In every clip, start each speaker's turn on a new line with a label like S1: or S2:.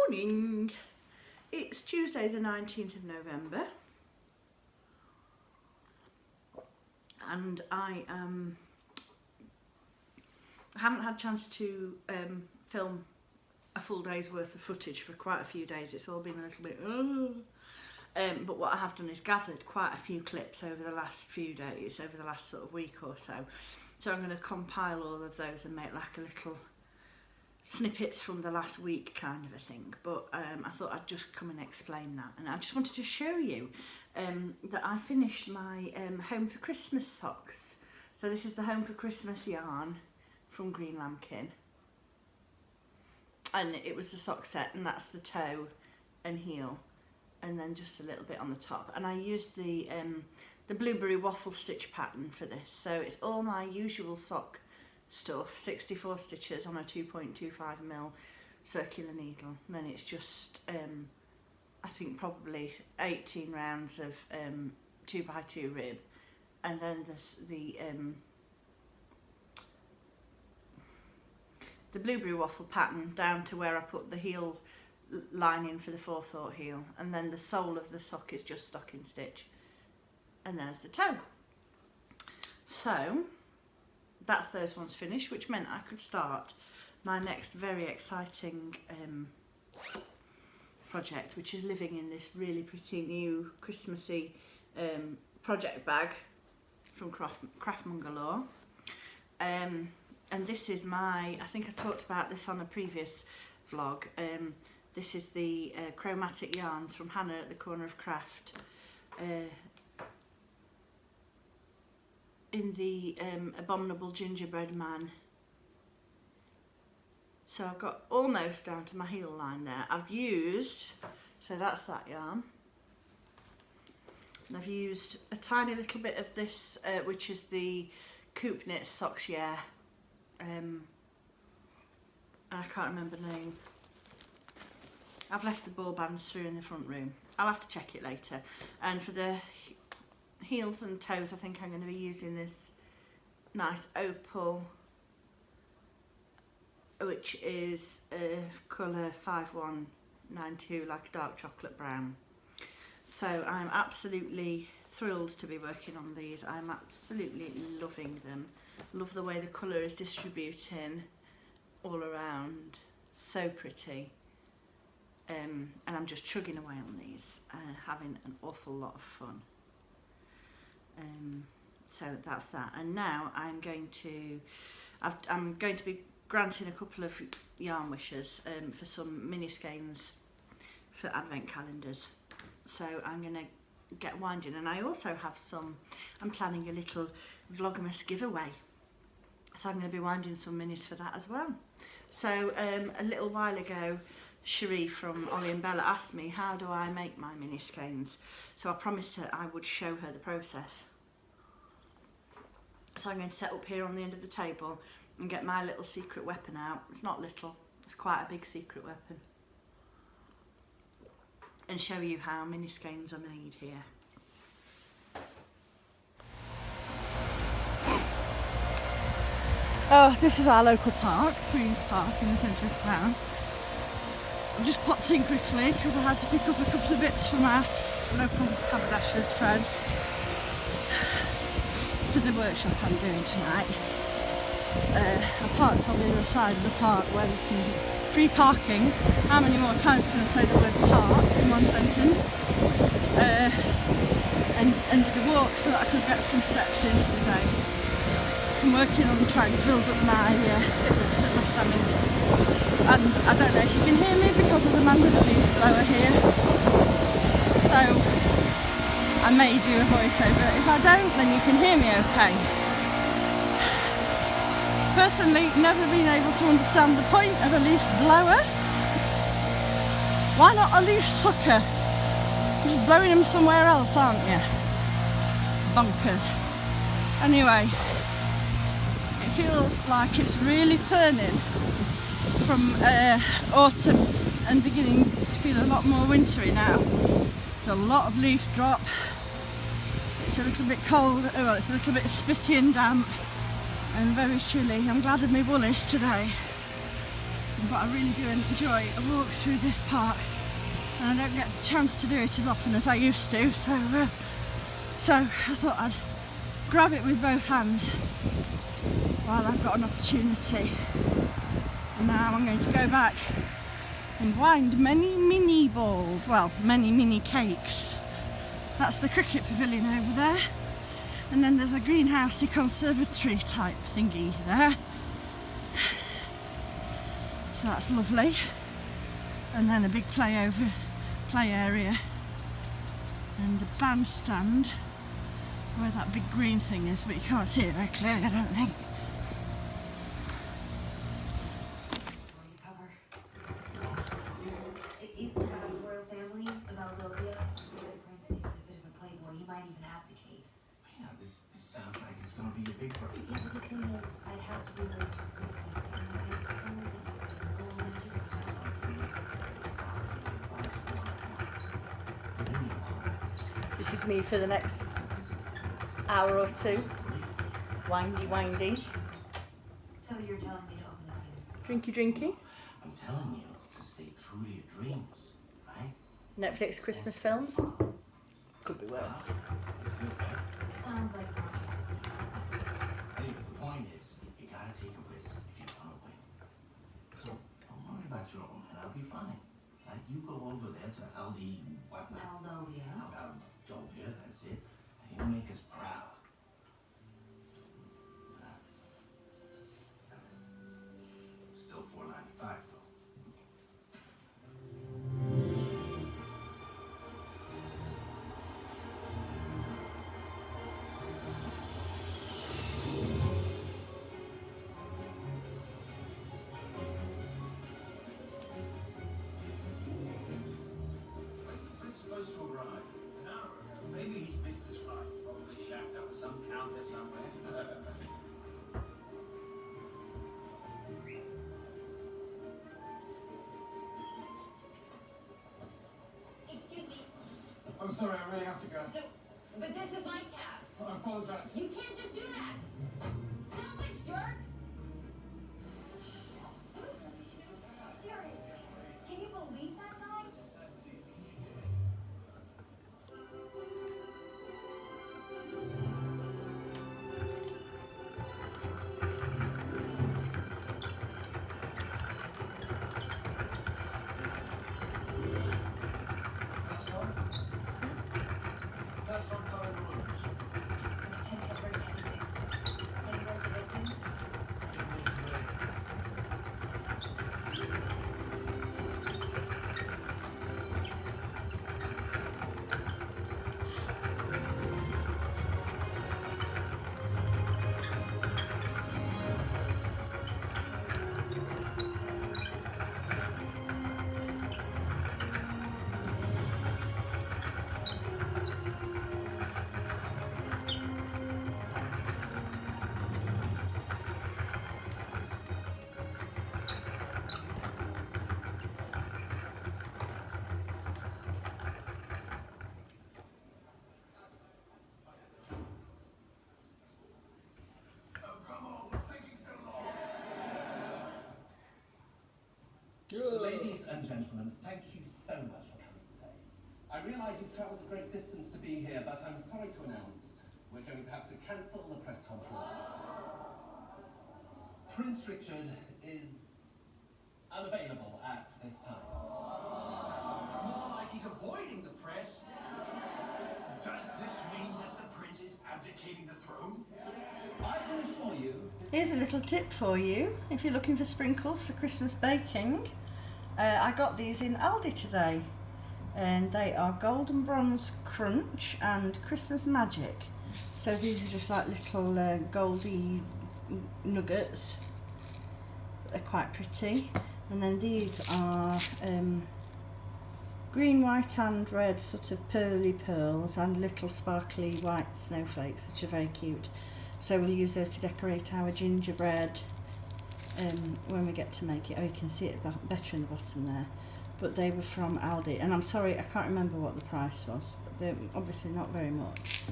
S1: Morning. It's Tuesday the 19th of November and I haven't had a chance to film a full day's worth of footage for quite a few days. It's all been a little bit but what I have done is gathered quite a few clips over the last few days, over the last sort of week or so. So I'm going to compile all of those and make like a little snippets from the last week kind of a thing, but I thought I'd just come and explain that. And I just wanted to show you that I finished my Home for Christmas socks. So this is the Home for Christmas yarn from Greenlambkin, and it was the sock set, and that's the toe and heel and then just a little bit on the top, and I used the blueberry waffle stitch pattern for this. So it's all my usual sock stuff, 64 stitches on a 2.25mm circular needle, and then it's just I think probably 18 rounds of 2x2 rib, and then there's the blueberry waffle pattern down to where I put the heel lining for the forethought heel, and then the sole of the sock is just stocking stitch, and there's the toe. So that's those ones finished, which meant I could start my next very exciting project, which is living in this really pretty new Christmassy project bag from Craftman Galore. And this is my, I think I talked about this on a previous vlog, this is the chromatic yarns from Hannah at the Corner of Craft, in the Abominable Gingerbread Man. So I've got almost down to my heel line there. I've used, so that's that yarn, and I've used a tiny little bit of this, which is the Coop Knit Socks Yeah, I can't remember the name. I've left the ball bands through in the front room. I'll have to check it later. And for the heels and toes, I think I'm going to be using this nice opal, which is colour 5192, like a dark chocolate brown. So I'm absolutely thrilled to be working on these. I'm absolutely loving them. Love the way the colour is distributing all around, so pretty. And I'm just chugging away on these, having an awful lot of fun. So that's that, and now I'm going to be granting a couple of yarn wishes for some mini skeins for advent calendars. So I'm going to get winding, and I also have I'm planning a little vlogmas giveaway, so I'm going to be winding some minis for that as well. So a little while ago, Cherie from Ollie and Bella asked me, how do I make my mini skeins? So I promised her I would show her the process. So I'm going to set up here on the end of the table and get my little secret weapon out. It's not little, it's quite a big secret weapon. And show you how mini skeins are made here. Oh, this is our local park, Queen's Park, in the centre of town. I've just popped in quickly because I had to pick up a couple of bits from our local haberdashers friends for the workshop I'm doing tonight. I parked on the other side of the park where there's some free parking. How many more times can I say the word park in one sentence? And did a walk so that I could get some steps in for the day. I'm working on trying to build up my fitness and my stamina. And I don't know if you can hear me because there's a man with a leaf blower here. So I may do a voiceover. If I don't, then you can hear me okay. Personally, never been able to understand the point of a leaf blower. Why not a leaf sucker? You're just blowing them somewhere else, aren't you? Bonkers. Anyway, it feels like it's really turning from autumn and beginning to feel a lot more wintry now. There's a lot of leaf drop. It's a little bit cold, well, it's a little bit spitty and damp and very chilly. I'm glad of my woolies today. but I really do enjoy a walk through this park, and I don't get a chance to do it as often as I used to, so I thought I'd grab it with both hands while I've got an opportunity. And now I'm going to go back and wind many mini balls, well, many mini cakes. That's the cricket pavilion over there, and then there's a greenhousey conservatory type thingy there, so that's lovely. And then a big play area, and the bandstand where that big green thing is, but you can't see it very clearly, I don't think.
S2: It's about a royal family, about Lovia. The prince is a bit of a playboy. He might even abdicate.
S3: Yeah, this sounds like it's gonna be a big break.
S2: Yeah, but the thing is, I'd have to be late for Christmas, and I only
S1: This is me for the next hour or two. Windy.
S2: So you're telling me to open it?
S1: Drinky.
S3: I'm telling you to stay true to your dreams, right?
S1: Netflix Christmas films. Could be worse.
S2: Sounds like fun.
S3: Anyway, the point is, you gotta take a risk if you wanna win. So don't worry about your own, and I'll be fine. Like, you go over there to Aldovia, that's it, and you make us proud. Still $4.95 though.
S4: When's the prince supposed to arrive? An hour ago. Maybe he's missed his flight. Probably shacked up with some countess somewhere.
S5: Excuse me.
S4: I'm sorry, I really have to go.
S5: No, but this is my cab.
S4: I apologize.
S5: You can't just do that. Selfish jerk. Seriously, can you believe that guy?
S4: That's on time rules.
S5: First time I've heard anything. Any word for this one?
S4: Oh, come on, we're taking so long.
S6: Ladies and gentlemen, thank you so much for coming today. I realise you've travelled a great distance to be here, but I'm sorry to announce we're going to have to cancel the press conference. Prince Richard is unavailable at this time.
S4: More like he's avoiding the press. Does this mean that the prince is abdicating the throne?
S6: I can assure you,
S1: Here's a little tip for you if you're looking for sprinkles for Christmas baking. I got these in Aldi today, and they are Golden Bronze Crunch and Christmas Magic. So these are just like little goldy nuggets. They're quite pretty. And then these are green, white and red sort of pearly pearls and little sparkly white snowflakes, which are very cute. So we'll use those to decorate our gingerbread when we get to make it. Oh, you can see it better in the bottom there. But they were from Aldi, and I'm sorry, I can't remember what the price was, but they're obviously not very much.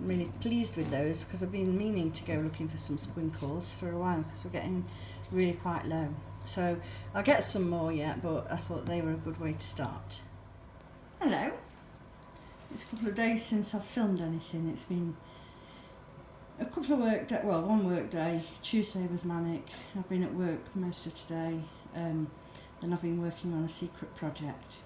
S1: I'm really pleased with those because I've been meaning to go looking for some sprinkles for a while because we're getting really quite low. So I'll get some more yet, but I thought they were a good way to start. Hello. It's a couple of days since I've filmed anything. It's been a couple of work days, well, one work day. Tuesday was manic. I've been at work most of today. Then I've been working on a secret project.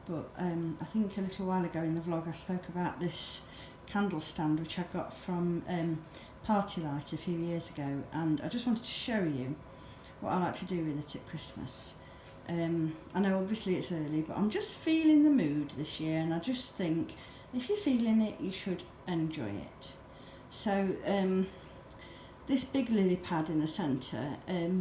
S1: But I think a little while ago in the vlog I spoke about this candle stand which I got from Party Light a few years ago, and I just wanted to show you what I like to do with it at Christmas. I know obviously it's early, but I'm just feeling the mood this year, and I just think if you're feeling it you should enjoy it. So this big lily pad in the centre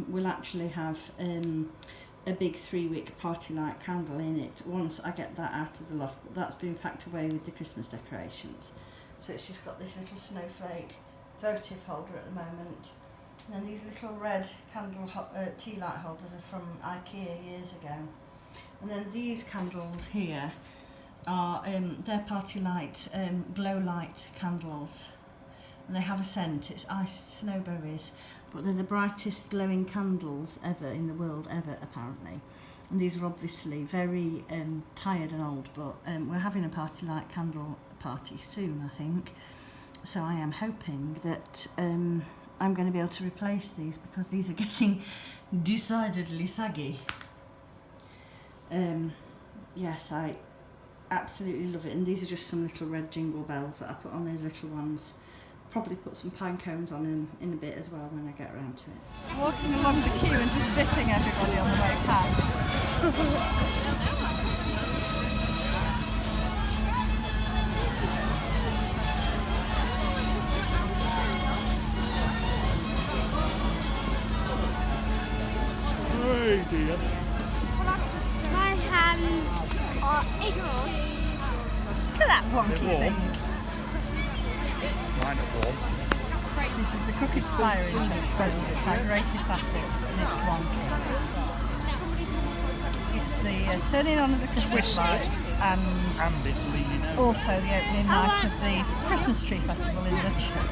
S1: will actually have a big 3-wick Party Light candle in it once I get that out of the loft, but that's been packed away with the Christmas decorations. So it's just got this little snowflake votive holder at the moment. And then these little red candle tea light holders are from IKEA years ago. And then these candles here are they're Party Light glow light candles. And they have a scent, it's iced snowberries, but they're the brightest glowing candles ever in the world, ever apparently. And these are obviously very tired and old, but we're having a Party Light candle party soon, I think. So I am hoping that I'm going to be able to replace these because these are getting decidedly saggy. Yes, I absolutely love it. And these are just some little red jingle bells that I put on those little ones. Probably put some pine cones on them in a bit as well when I get around to it. Walking along the queue and just biffing everybody on the way past.
S7: Hey dear.
S8: My hands are itchy.
S1: Look at that wonky
S7: warm.
S1: thing.
S7: Mine are warm.
S1: This is the Crooked Spire interest fund. It's our greatest asset, and it's wonky. It's the turning on of the Christmas
S7: Twisted.
S1: lights, and
S7: And it's leaning out.
S1: also the opening night of the Christmas tree festival in Dutchford.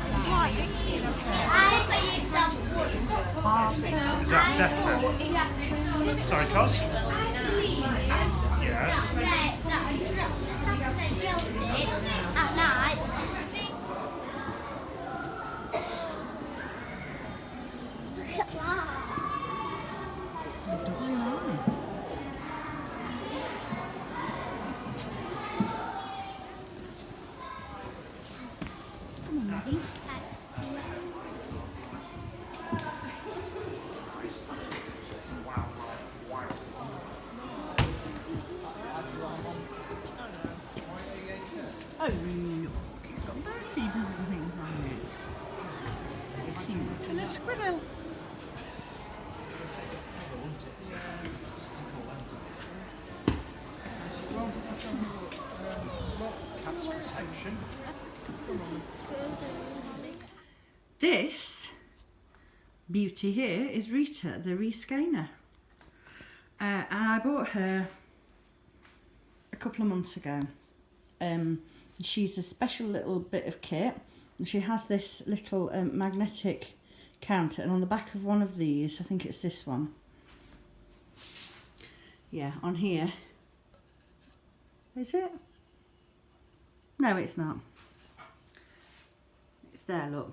S7: Is that definite? Sorry, Cos? Yes.
S8: At night. Look at that.
S1: Oh look, it's got bird feeders and things on it. Cute, and a squirrel.
S7: Cat's protection.
S1: This beauty here is Rita, the rescainer. And I bought her a couple of months ago. She's a special little bit of kit, and she has this little magnetic counter, and on the back of one of these, I think it's this one, yeah, on here, is it? No, it's not. It's there, look,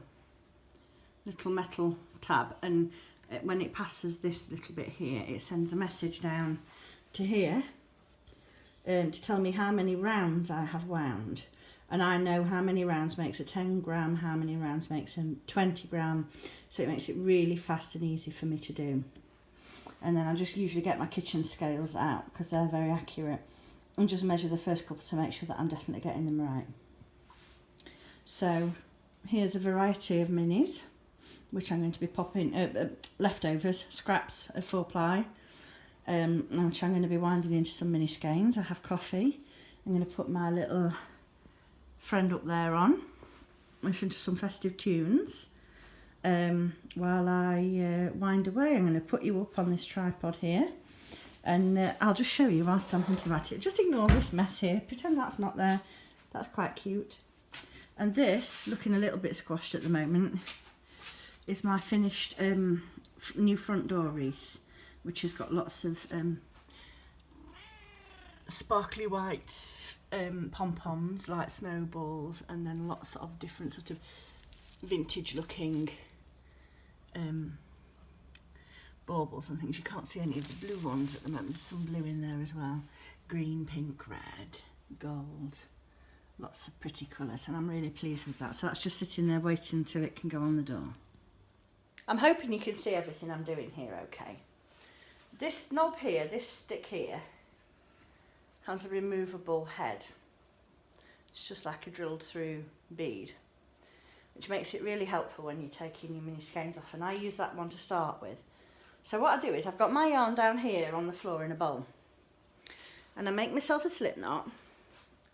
S1: little metal tab, and when it passes this little bit here, it sends a message down to here to tell me how many rounds I have wound. And I know how many rounds makes a 10 gram, how many rounds makes a 20 gram. So it makes it really fast and easy for me to do. And then I just usually get my kitchen scales out because they're very accurate, and just measure the first couple to make sure that I'm definitely getting them right. So here's a variety of minis, which I'm going to be popping, leftovers, scraps of 4-ply, which I'm going to be winding into some mini skeins. I have coffee. I'm going to put my little friend up there on, listen to some festive tunes while I wind away. I'm going to put you up on this tripod here, and I'll just show you whilst I'm thinking about it. Just ignore this mess here, pretend that's not there. That's quite cute. And this, looking a little bit squashed at the moment, is my finished new front door wreath, which has got lots of sparkly white pom-poms like snowballs, and then lots of different sort of vintage looking baubles and things. You can't see any of the blue ones at the moment. There's some blue in there as well. Green, pink, red, gold. Lots of pretty colours, and I'm really pleased with that. So that's just sitting there waiting until it can go on the door. I'm hoping you can see everything I'm doing here okay. This knob here, this stick here, has a removable head. It's just like a drilled through bead, which makes it really helpful when you're taking your mini skeins off, and I use that one to start with. So what I do is I've got my yarn down here on the floor in a bowl, and I make myself a slip knot,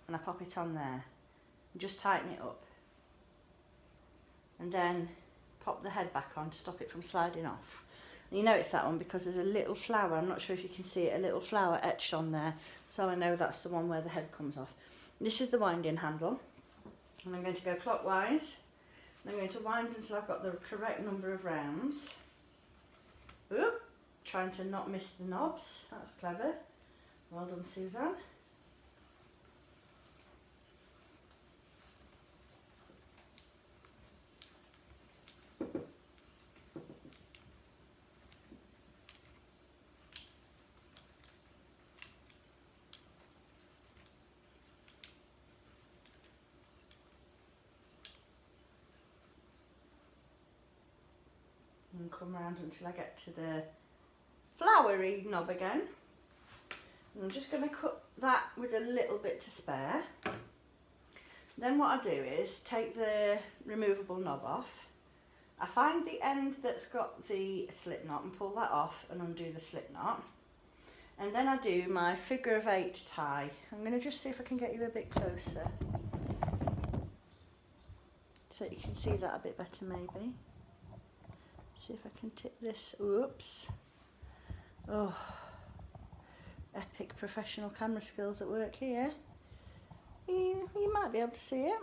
S1: and I pop it on there and just tighten it up, and then pop the head back on to stop it from sliding off. And you know it's that one because there's a little flower, I'm not sure if you can see it, a little flower etched on there, so I know that's the one where the head comes off. This is the winding handle, and I'm going to go clockwise, and I'm going to wind until I've got the correct number of rounds. Oop, trying to not miss the knobs, that's clever. Well done, Suzanne. And come round until I get to the flowery knob again. And I'm just going to cut that with a little bit to spare. Then what I do is take the removable knob off. I find the end that's got the slip knot and pull that off and undo the slip knot. And then I do my figure of 8 tie. I'm going to just see if I can get you a bit closer, so you can see that a bit better maybe. See if I can tip this. Oops. Oh, epic professional camera skills at work here. You might be able to see it.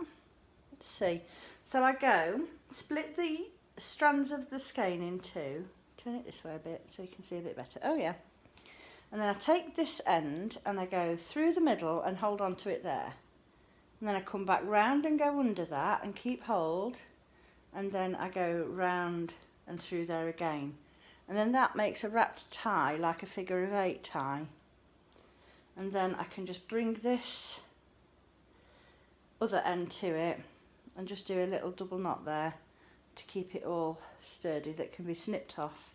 S1: Let's see. So I go, split the strands of the skein in two. Turn it this way a bit so you can see a bit better. Oh yeah. And then I take this end and I go through the middle and hold on to it there. And then I come back round and go under that and keep hold. And then I go round and through there again, and then that makes a wrapped tie, like a figure of 8 tie. And then I can just bring this other end to it and just do a little double knot there to keep it all sturdy, that can be snipped off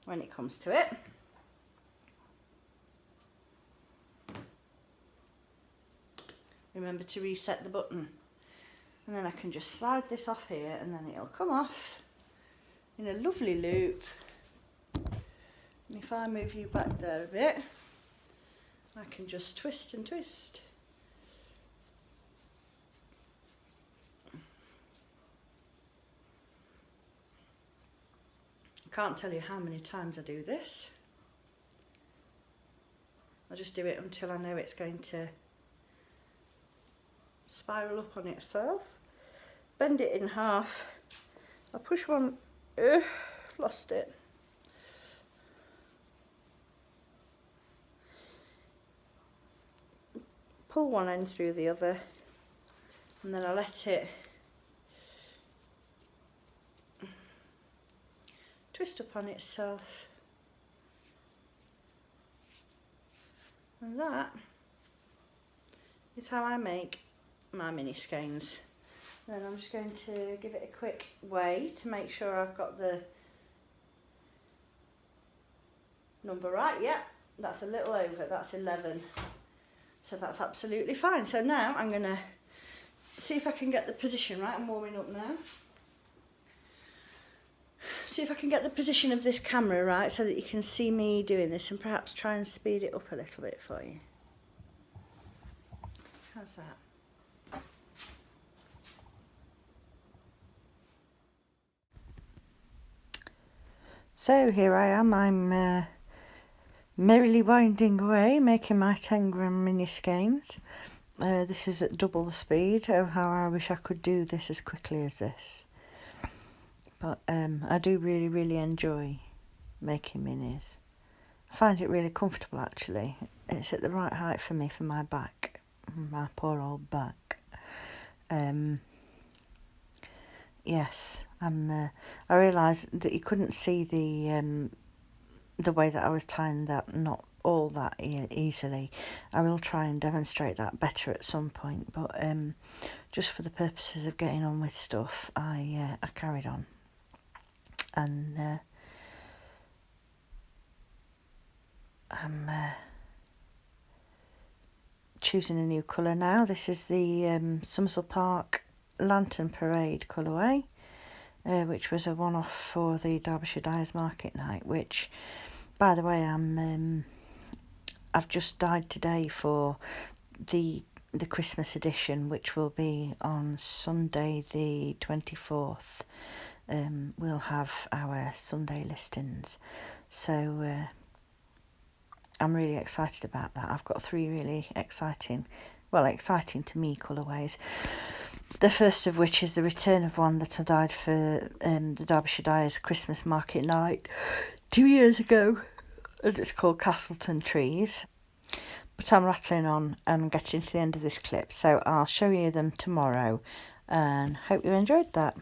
S1: when it comes to it. Remember to reset the button, and then I can just slide this off here, and then it'll come off in a lovely loop. And if I move you back there a bit, I can just twist and twist. I can't tell you how many times I do this. I just do it until I know it's going to spiral up on itself. Bend it in half. I push one. Lost it. Pull one end through the other, and then I let it twist up on itself, and that is how I make my mini skeins. Then I'm just going to give it a quick weigh to make sure I've got the number right. Yeah, that's a little over, that's 11. So that's absolutely fine. So now I'm going to see if I can get the position right. I'm warming up now. See if I can get the position of this camera right so that you can see me doing this, and perhaps try and speed it up a little bit for you. How's that? So here I am, I'm merrily winding away, making my 10 gram mini skeins. This is at double the speed. Oh, how I wish I could do this as quickly as this. But I do really enjoy making minis. I find it really comfortable actually. It's at the right height for me for my back, my poor old back. Yes, I realised that you couldn't see the way that I was tying that knot all that easily. I will try and demonstrate that better at some point, but just for the purposes of getting on with stuff, I carried on. And I'm choosing a new colour now. This is the Somerset Park Lantern Parade colourway, which was a one-off for the Derbyshire Dyers Market Night, which, by the way, I've just dyed today for the Christmas edition, which will be on Sunday the 24th. We'll have our Sunday listings, so I'm really excited about that. I've got 3 really exciting to me colourways. The first of which is the return of one that I dyed for the Derbyshire Dyers Christmas Market Night 2 years ago, and it's called Castleton Trees. But I'm rattling on and getting to the end of this clip, so I'll show you them tomorrow, and hope you enjoyed that.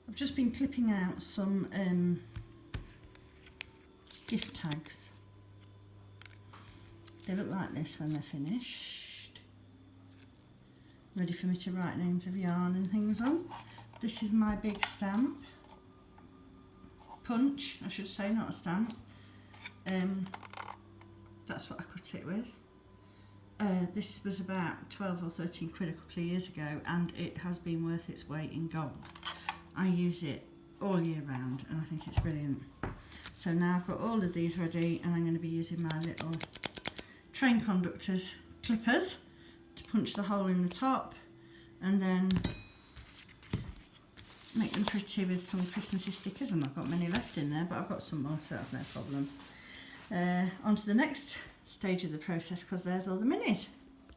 S1: I've just been clipping out some gift tags. They look like this when they're finished. Ready for me to write names of yarn and things on. This is my big stamp. Punch, I should say, not a stamp. That's what I cut it with. This was about 12 or 13 quid a couple of years ago, and it has been worth its weight in gold. I use it all year round and I think it's brilliant. So now I've got all of these ready, and I'm going to be using my little train conductors clippers to punch the hole in the top, and then make them pretty with some Christmassy stickers. I've not got many left in there, but I've got some more, so that's no problem. On to the next stage of the process, because there's all the minis.